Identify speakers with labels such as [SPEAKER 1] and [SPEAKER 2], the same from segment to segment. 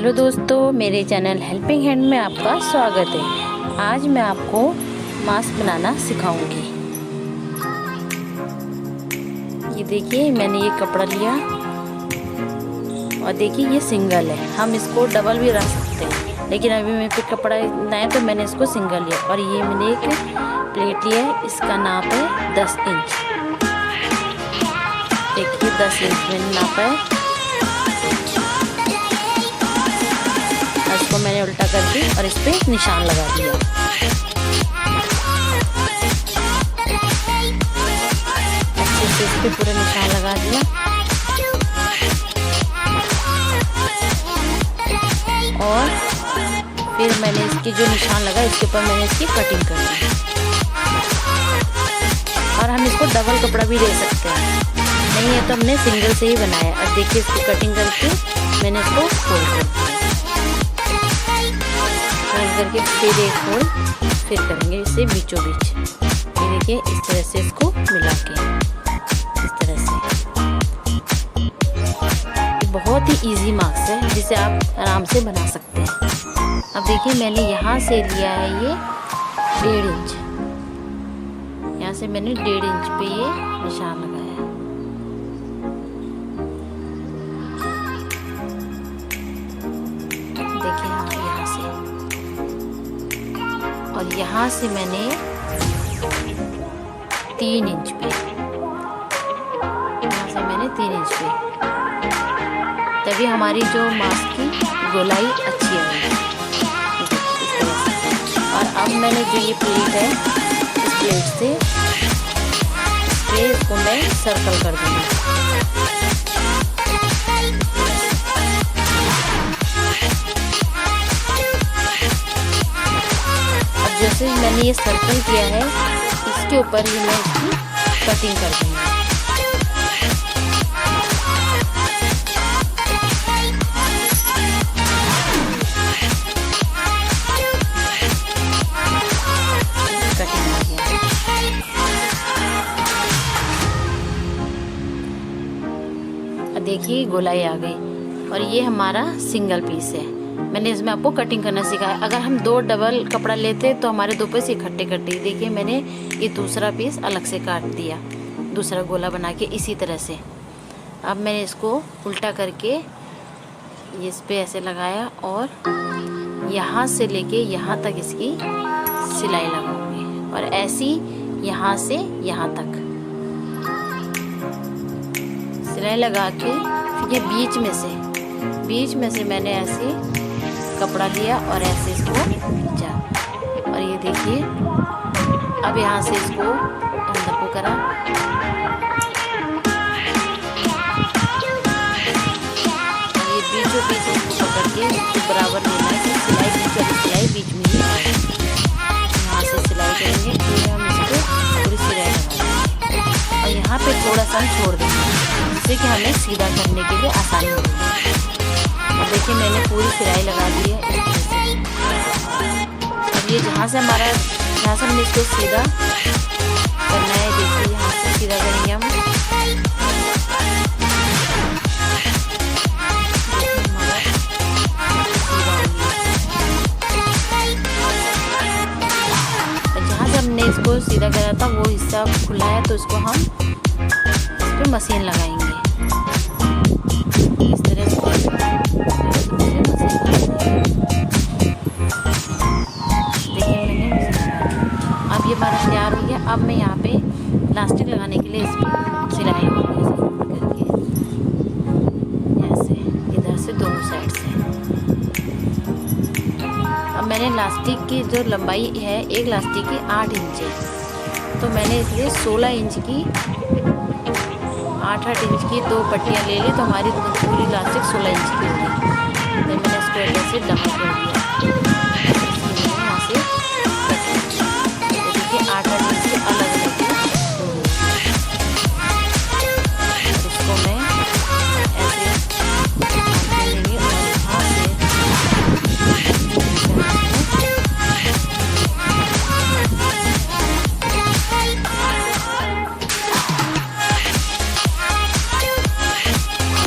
[SPEAKER 1] Hello दोस्तों, मेरे channel helping hand में आपका स्वागत है। आज मैं आपको मास्क बनाना सिखाऊंगी। ये देखिए, मैंने ये कपड़ा लिया और देखिए ये सिंगल है। हम इसको डबल भी रख सकते हैं, लेकिन अभी मेरे पे कपड़ा इतना है तो मैंने इसको सिंगल लिया। और ये मैंने एक प्लेट लिया है, इसका नाप है 10 इंच। देखिए 10 इंच मैंने नापा है। इसको मैंने उल्टा करके और इस पे निशान लगा दिया। अच्छे से इस पे पूरा निशान लगा दिया और फिर मैंने इसकी जो निशान लगा इसके ऊपर मैंने इसकी कटिंग कर दी। और हम इसको डबल कपड़ा भी दे सकते हैं, नहीं है तो हमने सिंगल से ही बनाया। अब देखिए इसको कटिंग करके मैंने इसको फोल्ड कर दिया। करके फिर एक होल फिर करेंगे इसे बीचों बीच। ये देखिए इस तरह से इसको मिला के इस तरह से। ये बहुत ही इजी मार्क्स है जिसे आप आराम से बना सकते हैं। अब देखिए मैंने यहाँ से लिया है ये 1.5 इंच। यहाँ से मैंने 1.5 इंच पे ये निशान लगाया है। देखिए हाँ, यहाँ से और यहाँ से मैंने 3 इंच पे, यहाँ से मैंने 3 इंच पे, तभी हमारी जो मास्क की गोलाई अच्छी आएगी इस तरह से। और अब मैंने जो ये प्लेट है इस प्लेट से इसको मैं सर्कल कर दूँगी। जैसे मैंने ये सर्कल किया है इसके ऊपर ही मैं इसकी कटिंग कर दूँगी। कटिंग हो गया। देखिए गोलाई आ गई और ये हमारा सिंगल पीस है। मैंने इसमें आपको कटिंग करना सिखाया। अगर हम 2 डबल कपड़ा लेते तो हमारे 2 पीस इकट्ठे कट्टे। देखिए मैंने ये दूसरा पीस अलग से काट दिया, दूसरा गोला बना के इसी तरह से। अब मैंने इसको उल्टा करके ये इस पे ऐसे लगाया और यहाँ से लेके यहाँ तक इसकी सिलाई लगाऊंगी और ऐसी यहाँ से यहाँ तक सिलाई लगा के फिर ये बीच में से मैंने ऐसे कपड़ा लिया और ऐसे इसको खींचा। और ये देखिए अब यहाँ से इसको अंदर को करा। ये बीचों बीच इसको पकड़ के इसको बराबर लेना है कि सिलाई बीच में ही आए। यहाँ से सिलाई करेंगे फिर हम इसको पूरी सिलाई लगाएंगे और यहाँ पे थोड़ा सा छोड़ देंगे जिससे कि हमें सीधा करने के लिए आसानी होगी। और देखिए मैंने पूरी सिलाई लगा दी है इस तरह से। अब ये जहाँ से हमने इसको सीधा करना है, देखिए यहाँ से सीधा करेंगे हम। जहाँ से हमने इसको सीधा करा था वो हिस्सा खुला है तो इसको हम इस पर मशीन लगाएंगे इस तरह से। अब ये हमारा तैयार हो गया। अब मैं यहाँ पे इलास्टिक लगाने के लिए इस पर सिलाई लगाऊंगी करके ऐसे इधर से दोनों साइड से। अब मैंने इलास्टिक की जो लंबाई है, एक इलास्टिक की 8 इंच है तो मैंने इसलिए 16 इंच की 8 इंच की 2 पट्टियाँ ले ली तो हमारी पूरी इलास्टिक 16 इंच की हो गई। तो मैंने इसको ऐसे डबल कर दिया। यहाँ से देखिए 8 इंच के अलग अलग इसको मैं ऐसे लेंगे और यहाँ से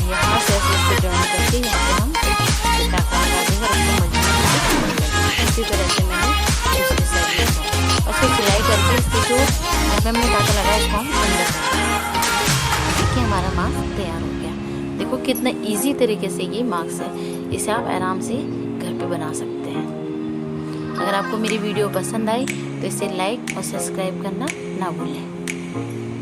[SPEAKER 1] यहाँ से ऐसे जॉइन करके यहाँ पे हम हम अंदर डालेंगे। देखिए हमारा मास्क तैयार हो गया। देखो कितना इजी तरीके से ये मास्क है, इसे आप आराम से घर पे बना सकते हैं। अगर आपको मेरी वीडियो पसंद आई तो इसे लाइक और सब्सक्राइब करना ना भूलें।